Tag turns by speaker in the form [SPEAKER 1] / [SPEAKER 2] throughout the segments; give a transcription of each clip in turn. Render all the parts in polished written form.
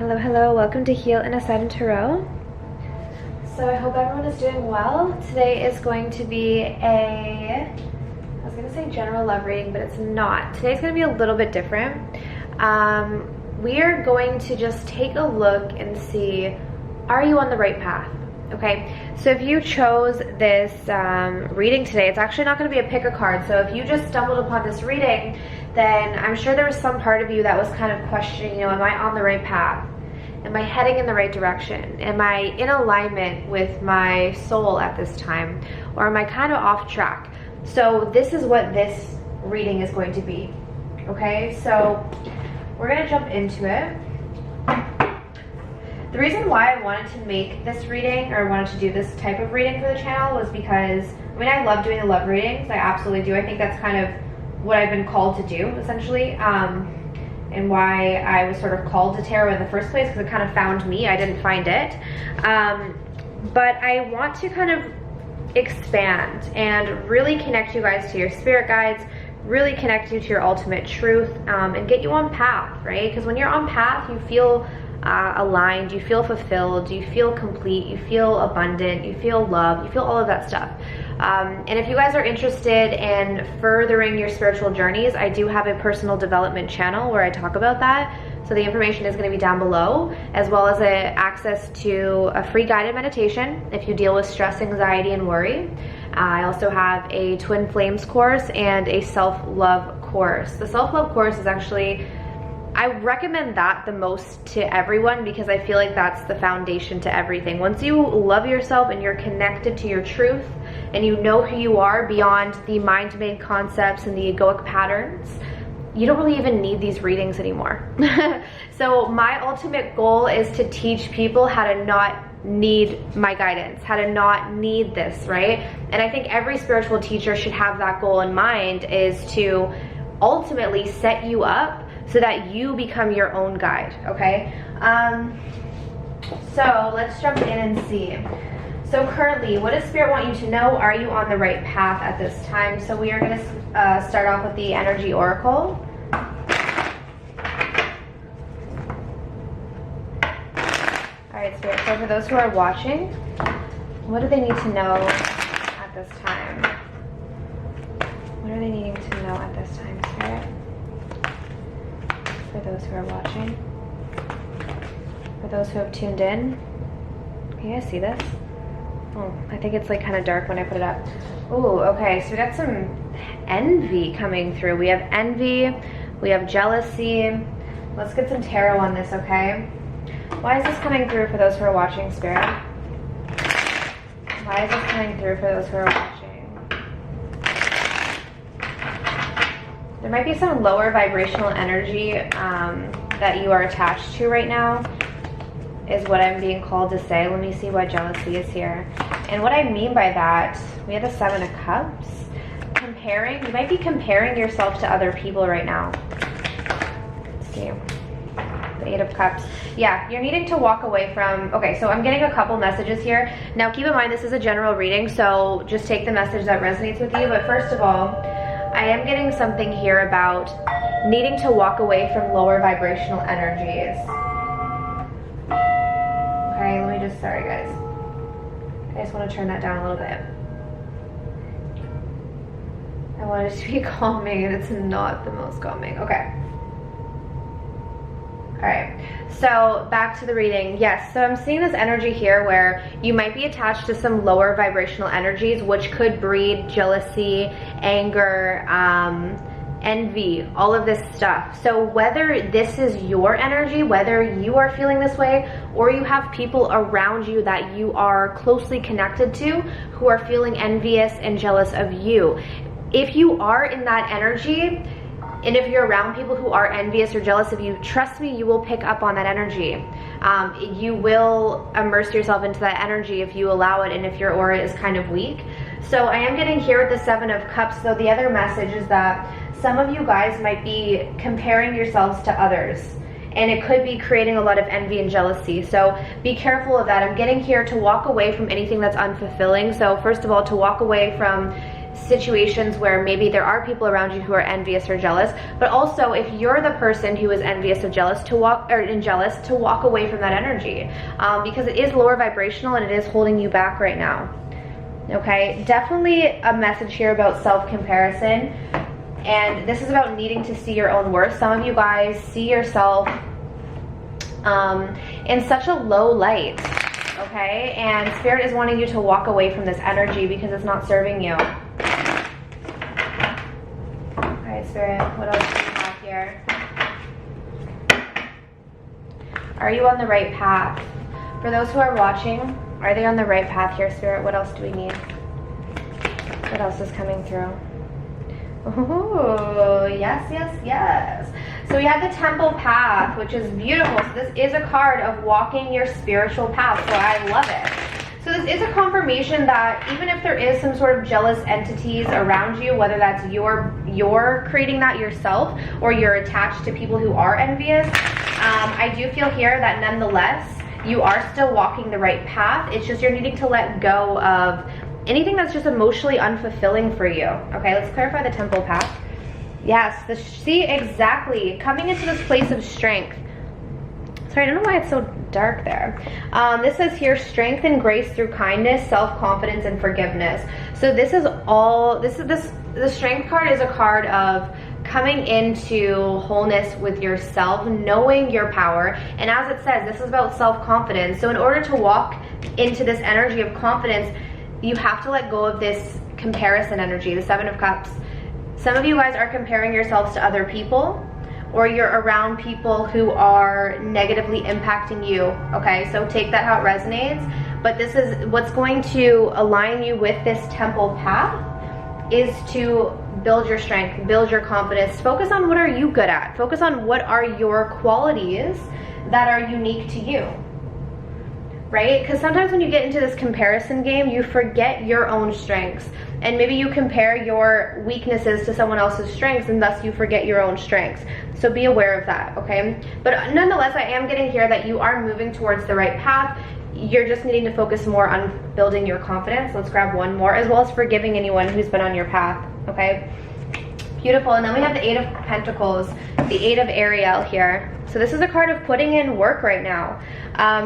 [SPEAKER 1] Hello, hello, welcome to Heal in a 7 Tarot. So I hope everyone is doing well. Today is going to be I was going to say general love reading, but it's not. Today's going to be a little bit different. We are going to just take a look and see, are you on the right path? Okay, so if you chose this reading today, it's actually not going to be a pick a card. So if you just stumbled upon this reading, then I'm sure there was some part of you that was kind of questioning, you know, am I on the right path? Am I heading in the right direction? Am I in alignment with my soul at this time? Or am I kind of off track? So this is what this reading is going to be. Okay, so we're going to jump into it. The reason why I wanted to make this reading, or wanted to do this type of reading for the channel, was because, I mean, I love doing the love readings. I absolutely do. I think that's kind of what I've been called to do, essentially, and why I was sort of called to tarot in the first place, because it kind of found me. I didn't find it. But I want to kind of expand and really connect you guys to your spirit guides, really connect you to your ultimate truth, and get you on path, right? Because when you're on path, you feel aligned, you feel fulfilled, you feel complete, you feel abundant, you feel love, you feel all of that stuff. And if you guys are interested in furthering your spiritual journeys, I do have a personal development channel where I talk about that. So the information is going to be down below, as well as access to a free guided meditation if you deal with stress, anxiety, and worry. I also have a Twin Flames course and a self-love course. The self-love course is actually, I recommend that the most to everyone, because I feel like that's the foundation to everything. Once you love yourself and you're connected to your truth and you know who you are beyond the mind-made concepts and the egoic patterns, you don't really even need these readings anymore. So my ultimate goal is to teach people how to not need my guidance, how to not need this, right? And I think every spiritual teacher should have that goal in mind, is to ultimately set you up so that you become your own guide, okay? So let's jump in and see. So currently, what does Spirit want you to know? Are you on the right path at this time? So we are going to start off with the Energy Oracle. Alright, Spirit, so for those who are watching, what do they need to know at this time? What are they needing to know at this time, Spirit? For those who are watching, for those who have tuned in. Can you guys see this? Oh, I think it's like kind of dark when I put it up. Oh, okay, so we got some envy coming through. We have envy, we have jealousy. Let's get some tarot on this, okay? Why is this coming through for those who are watching, Spirit? Why is this coming through for those who are watching? There might be some lower vibrational energy that you are attached to right now, is what I'm being called to say. Let me see why jealousy is here. And what I mean by that, we have the 7 of Cups. Comparing, you might be comparing yourself to other people right now. Let's see. The 8 of Cups. Yeah, you're needing to walk away from, okay, so I'm getting a couple messages here. Now keep in mind, this is a general reading, so just take the message that resonates with you. But first of all, I am getting something here about needing to walk away from lower vibrational energies. Okay, let me just, sorry guys. I just want to turn that down a little bit. I want it to be calming, and it's not the most calming. Okay. Alright, so back to the reading. Yes, so I'm seeing this energy here where you might be attached to some lower vibrational energies, which could breed jealousy, anger, envy, all of this stuff. So whether this is your energy, whether you are feeling this way, or you have people around you that you are closely connected to who are feeling envious and jealous of you, if you are in that energy, and if you're around people who are envious or jealous of you, trust me, you will pick up on that energy. You will immerse yourself into that energy if you allow it, and if your aura is kind of weak. So I am getting here with the 7 of Cups, though the other message is that some of you guys might be comparing yourselves to others, and it could be creating a lot of envy and jealousy. So be careful of that. I'm getting here to walk away from anything that's unfulfilling. So first of all, to walk away from situations where maybe there are people around you who are envious or jealous, but also if you're the person who is envious or jealous, to walk away from that energy, because it is lower vibrational and it is holding you back right now. Okay, definitely a message here about self-comparison, and this is about needing to see your own worth. Some of you guys see yourself in such a low light, okay, and Spirit is wanting you to walk away from this energy because it's not serving you. Okay, Spirit, what else do we have here? Are you on the right path? For those who are watching, are they on the right path here, Spirit? What else do we need? What else is coming through? Oh, yes, yes, yes. So we have the Temple Path, which is beautiful. So this is a card of walking your spiritual path, so I love it. So this is a confirmation that even if there is some sort of jealous entities around you, whether that's you're creating that yourself or you're attached to people who are envious, I do feel here that nonetheless, you are still walking the right path. It's just you're needing to let go of anything that's just emotionally unfulfilling for you. Okay, let's clarify the Temple Path. Yes, see, exactly. Coming into this place of strength. Sorry, I don't know why it's so dark there. This says here, strength and grace through kindness, self-confidence, and forgiveness. So this is all, the strength card is a card of coming into wholeness with yourself, knowing your power. And as it says, this is about self-confidence. So in order to walk into this energy of confidence, you have to let go of this comparison energy, the Seven of Cups. Some of you guys are comparing yourselves to other people, or you're around people who are negatively impacting you, okay? So take that how it resonates, but this is what's going to align you with this Temple Path, is to build your strength, build your confidence, focus on what are you good at, focus on what are your qualities that are unique to you, right? Because sometimes when you get into this comparison game, you forget your own strengths, and maybe you compare your weaknesses to someone else's strengths, and thus you forget your own strengths. So be aware of that, okay? But nonetheless, I am getting here that you are moving towards the right path. You're just needing to focus more on building your confidence. Let's grab one more, as well as forgiving anyone who's been on your path, okay? Beautiful. And then we have the Eight of Pentacles, the Eight of Ariel here. So this is a card of putting in work right now.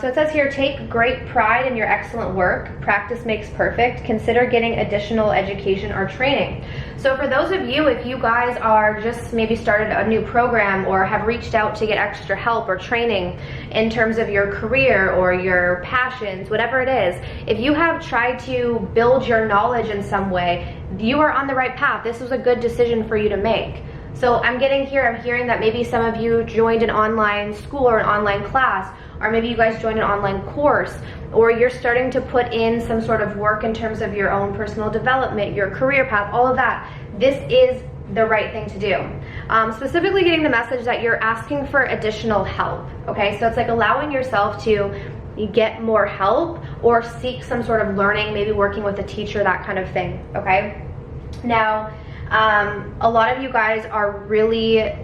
[SPEAKER 1] So it says here, take great pride in your excellent work. Practice makes perfect. Consider getting additional education or training. So for those of you, if you guys are just maybe started a new program or have reached out to get extra help or training in terms of your career or your passions, whatever it is, if you have tried to build your knowledge in some way, you are on the right path. This was a good decision for you to make. So I'm hearing that maybe some of you joined an online school or an online class, or maybe you guys joined an online course, or you're starting to put in some sort of work in terms of your own personal development, your career path, all of that. This is the right thing to do. Specifically getting the message that you're asking for additional help, okay? So it's like allowing yourself to get more help or seek some sort of learning, maybe working with a teacher, that kind of thing, okay? Now, a lot of you guys are really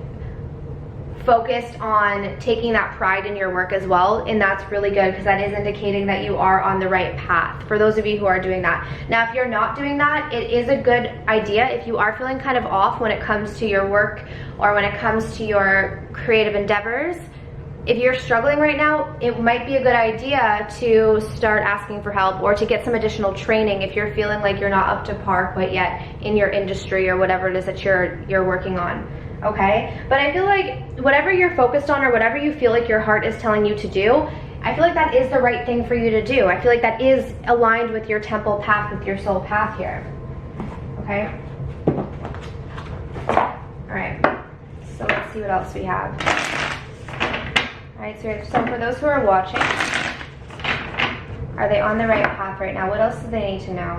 [SPEAKER 1] focused on taking that pride in your work as well, and that's really good because that is indicating that you are on the right path, for those of you who are doing that. Now, if you're not doing that, it is a good idea if you are feeling kind of off when it comes to your work or when it comes to your creative endeavors. If you're struggling right now, it might be a good idea to start asking for help or to get some additional training if you're feeling like you're not up to par quite yet in your industry or whatever it is that you're working on, okay? But I feel like whatever you're focused on or whatever you feel like your heart is telling you to do, I feel like that is the right thing for you to do. I feel like that is aligned with your temple path, with your soul path here, okay? All right, so let's see what else we have. Alright, so for those who are watching, are they on the right path right now? What else do they need to know?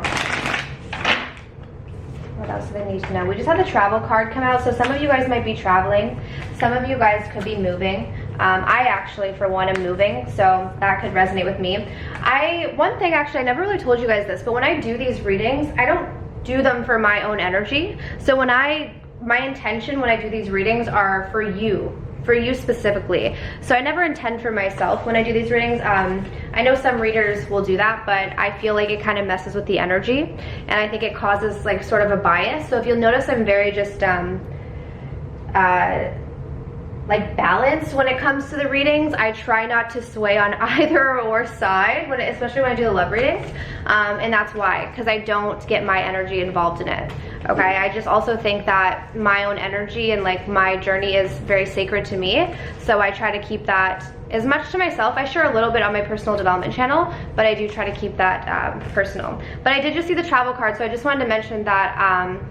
[SPEAKER 1] What else do they need to know? We just had the travel card come out, so some of you guys might be traveling. Some of you guys could be moving. I actually, for one, am moving, so that could resonate with me. One thing, actually, I never really told you guys this, but when I do these readings, I don't do them for my own energy. So my intention when I do these readings are for you specifically. So I never intend for myself when I do these readings. I I know some readers will do that, but I feel like it kind of messes with the energy, and I think it causes like sort of a bias. So if you'll notice, I'm very just like balanced when it comes to the readings. I try not to sway on either or side, especially when I do the love readings, and that's why, because I don't get my energy involved in it. Okay, I just also think that my own energy and like my journey is very sacred to me, so I try to keep that as much to myself. I share a little bit on my personal development channel, but I do try to keep that personal. But I did just see the travel card, so I just wanted to mention that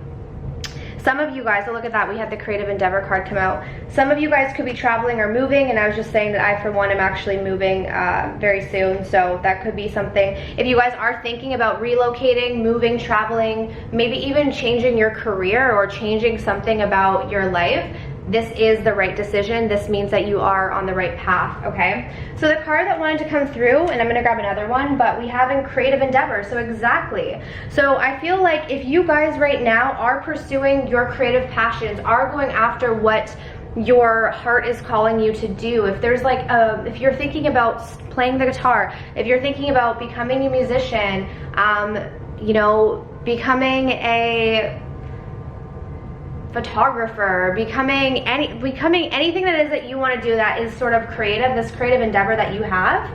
[SPEAKER 1] some of you guys, look at that, we had the creative endeavor card come out. Some of you guys could be traveling or moving, and I was just saying that I, for one, am actually moving very soon, so that could be something. If you guys are thinking about relocating, moving, traveling, maybe even changing your career or changing something about your life, this is the right decision. This means that you are on the right path, okay? So the card that wanted to come through, and I'm gonna grab another one, but we have in creative endeavor, so exactly. So I feel like if you guys right now are pursuing your creative passions, are going after what your heart is calling you to do, if there's like if you're thinking about playing the guitar, if you're thinking about becoming a musician, you know, becoming a photographer, becoming anything that is that you want to do that is sort of creative, this creative endeavor that you have.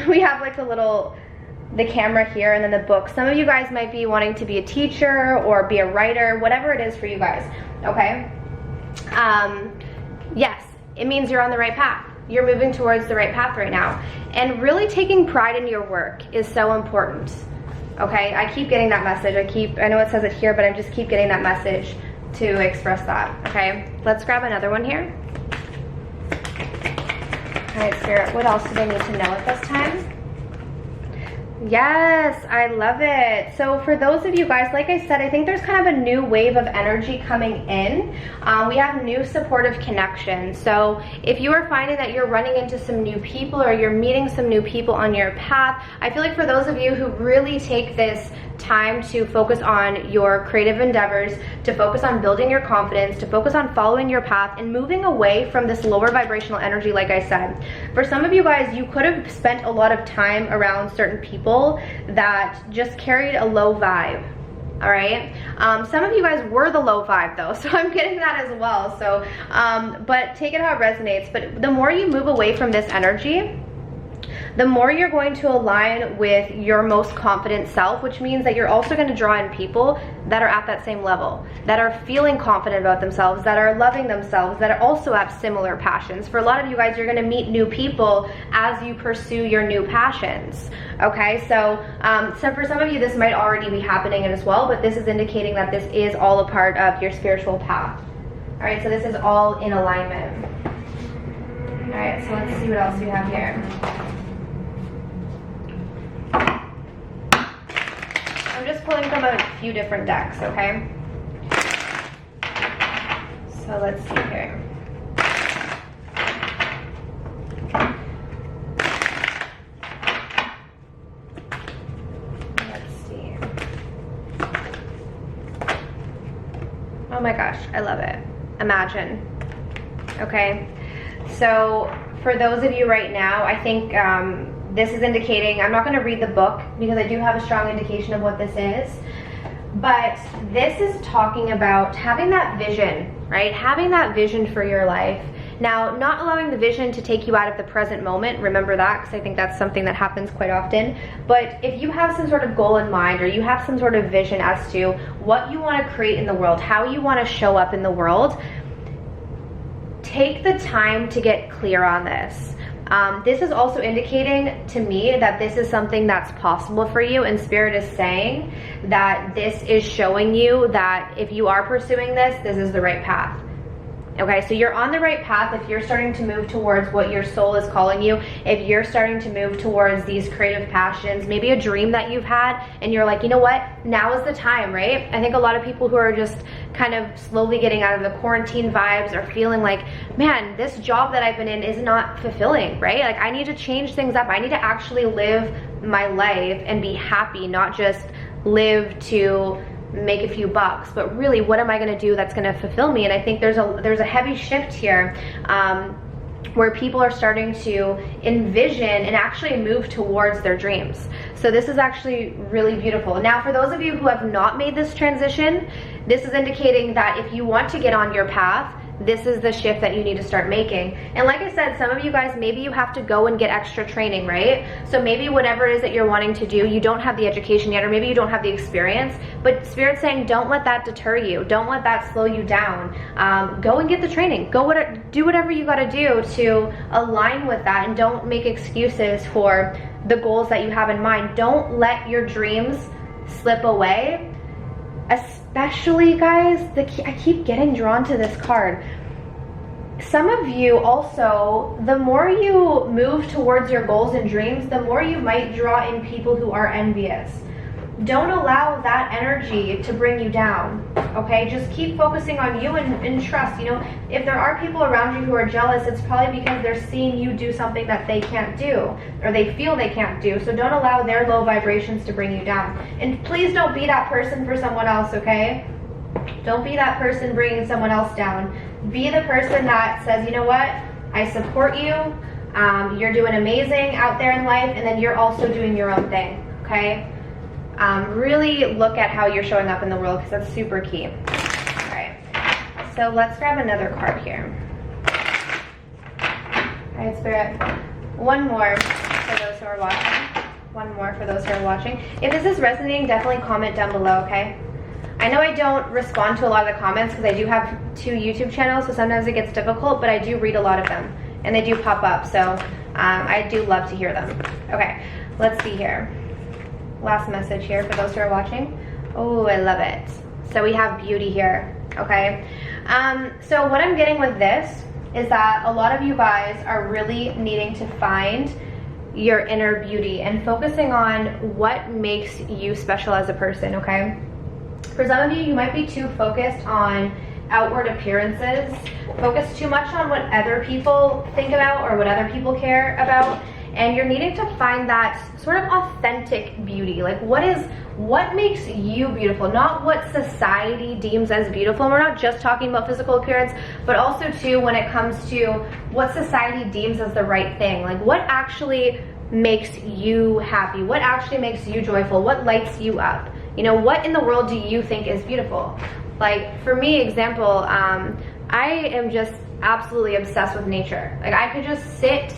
[SPEAKER 1] We have like the camera here and then the book. Some of you guys might be wanting to be a teacher or be a writer, whatever it is for you guys, okay? Yes, it means you're on the right path. You're moving towards the right path right now. And really taking pride in your work is so important, okay? I keep getting that message. I know it says it here, but I just keep getting that message to express that, okay? Let's grab another one here. All right, Spirit, what else do they need to know at this time? Yes, I love it. So for those of you guys, like I said, I think there's kind of a new wave of energy coming in. We have new supportive connections. So if you are finding that you're running into some new people or you're meeting some new people on your path, I feel like for those of you who really take this time to focus on your creative endeavors, to focus on building your confidence, to focus on following your path and moving away from this lower vibrational energy, like I said. For some of you guys, you could have spent a lot of time around certain people that just carried a low vibe. All right, some of you guys were the low vibe though, so I'm getting that as well. So but take it how it resonates. But the more you move away from this energy, the more you're going to align with your most confident self, which means that you're also going to draw in people that are at that same level, that are feeling confident about themselves, that are loving themselves, that also have similar passions. For a lot of you guys, you're going to meet new people as you pursue your new passions, okay? So, for some of you, this might already be happening as well, but this is indicating that this is all a part of your spiritual path. All right, so this is all in alignment. All right, so let's see what else we have here. I'm just pulling from a few different decks, okay? So let's see here. Let's see. Oh my gosh, I love it. Imagine. Okay? So for those of you right now, I think this is indicating, I'm not going to read the book because I do have a strong indication of what this is, but this is talking about having that vision, right? Having that vision for your life. Now, not allowing the vision to take you out of the present moment, remember that, because I think that's something that happens quite often. But if you have some sort of goal in mind, or you have some sort of vision as to what you want to create in the world, how you want to show up in the world, take the time to get clear on this. This is also indicating to me that this is something that's possible for you, and Spirit is saying that this is showing you that if you are pursuing this, this is the right path. Okay, so you're on the right path if you're starting to move towards what your soul is calling you, if you're starting to move towards these creative passions, maybe a dream that you've had, and you're like, you know what, now is the time, right? I think a lot of people who are just kind of slowly getting out of the quarantine vibes are feeling like, man, this job that I've been in is not fulfilling, right? Like, I need to change things up. I need to actually live my life and be happy, not just live to make a few bucks, but really, what am I going to do that's going to fulfill me? And I think there's a heavy shift here where people are starting to envision and actually move towards their dreams. So this is actually really beautiful. Now, for those of you who have not made this transition, this is indicating that if you want to get on your path, this is the shift that you need to start making. And like I said, some of you guys, maybe you have to go and get extra training, right? So maybe whatever it is that you're wanting to do, you don't have the education yet, or maybe you don't have the experience, but Spirit's saying don't let that deter you. Don't let that slow you down. Go and get the training. Do whatever you gotta do to align with that, and don't make excuses for the goals that you have in mind. Don't let your dreams slip away. Especially, guys, I keep getting drawn to this card. Some of you also, the more you move towards your goals and dreams, the more you might draw in people who are envious. Don't allow that energy to bring you down, okay? Just keep focusing on you and trust. You know, if there are people around you who are jealous, it's probably because they're seeing you do something that they can't do, or they feel they can't do. So don't allow their low vibrations to bring you down. And please don't be that person for someone else, okay? Don't be that person bringing someone else down. Be the person that says, you know what? I support you. You're doing amazing out there in life, and then you're also doing your own thing, okay? Really look at how you're showing up in the world, because that's super key. All right, so let's grab another card here. All right, Spirit, one more for those who are watching. One more for those who are watching. If this is resonating, definitely comment down below, okay? I know I don't respond to a lot of the comments because I do have 2 YouTube channels, so sometimes it gets difficult, but I do read a lot of them, and they do pop up, so I do love to hear them. Okay, let's see here. Last message here for those who are watching. Oh, I love it. So we have beauty here, okay? So what I'm getting with this is that a lot of you guys are really needing to find your inner beauty and focusing on what makes you special as a person, okay? For some of you, you might be too focused on outward appearances, focus too much on what other people think about or what other people care about, and you're needing to find that sort of authentic beauty. Like what makes you beautiful, not what society deems as beautiful. And we're not just talking about physical appearance, but also too when it comes to what society deems as the right thing. Like what actually makes you happy, what actually makes you joyful, what lights you up. You know, what in the world do you think is beautiful? Like for me, example, I am just absolutely obsessed with nature. Like I could just sit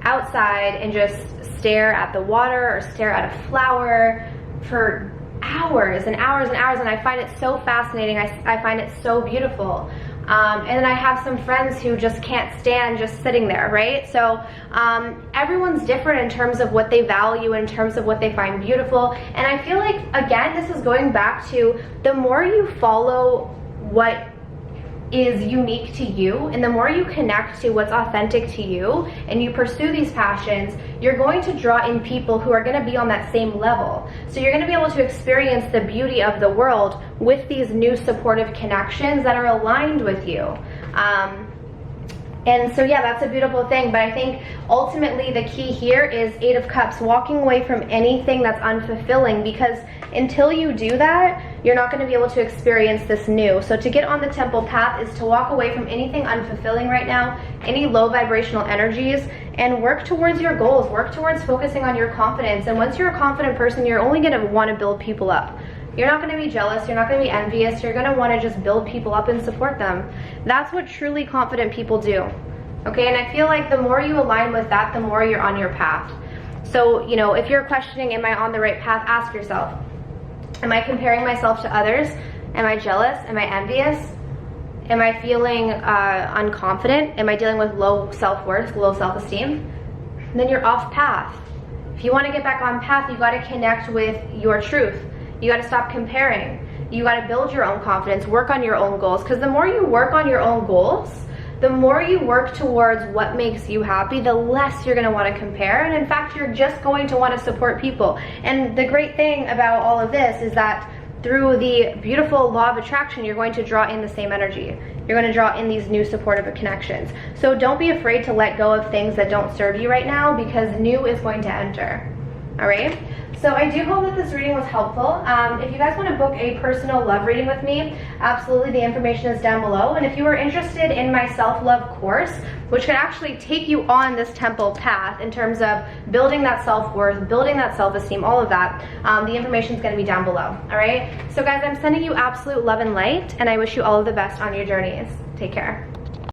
[SPEAKER 1] outside and just stare at the water or stare at a flower for hours and hours and hours, and I find it so fascinating. I find it so beautiful. And then I have some friends who just can't stand just sitting there, right? So everyone's different in terms of what they value, in terms of what they find beautiful. And I feel like, again, this is going back to the more you follow what is unique to you, and the more you connect to what's authentic to you and you pursue these passions, you're going to draw in people who are going to be on that same level. So you're going to be able to experience the beauty of the world with these new supportive connections that are aligned with you. And so yeah, that's a beautiful thing. But I think ultimately the key here is 8 of Cups, walking away from anything that's unfulfilling, because until you do that, you're not going to be able to experience this new. So to get on the temple path is to walk away from anything unfulfilling right now, any low vibrational energies, and work towards your goals, work towards focusing on your confidence. And once you're a confident person, you're only going to want to build people up. You're not going to be jealous, you're not going to be envious, you're going to want to just build people up and support them. That's what truly confident people do. Okay, and I feel like the more you align with that, the more you're on your path. So, you know, if you're questioning, am I on the right path, ask yourself, am I comparing myself to others? Am I jealous? Am I envious? Am I feeling unconfident? Am I dealing with low self-worth, low self-esteem? Then you're off path. If you want to get back on path, you got to connect with your truth. You got to stop comparing. You got to build your own confidence, work on your own goals, because the more you work on your own goals, the more you work towards what makes you happy, the less you're going to want to compare. And in fact, you're just going to want to support people. And the great thing about all of this is that through the beautiful law of attraction, you're going to draw in the same energy. You're going to draw in these new supportive connections. So don't be afraid to let go of things that don't serve you right now, because new is going to enter. All right. So I do hope that this reading was helpful. If you guys want to book a personal love reading with me, absolutely, the information is down below. And if you are interested in my self-love course, which can actually take you on this temple path in terms of building that self-worth, building that self-esteem, all of that, the information is going to be down below. All right. So guys, I'm sending you absolute love and light, and I wish you all of the best on your journeys. Take care.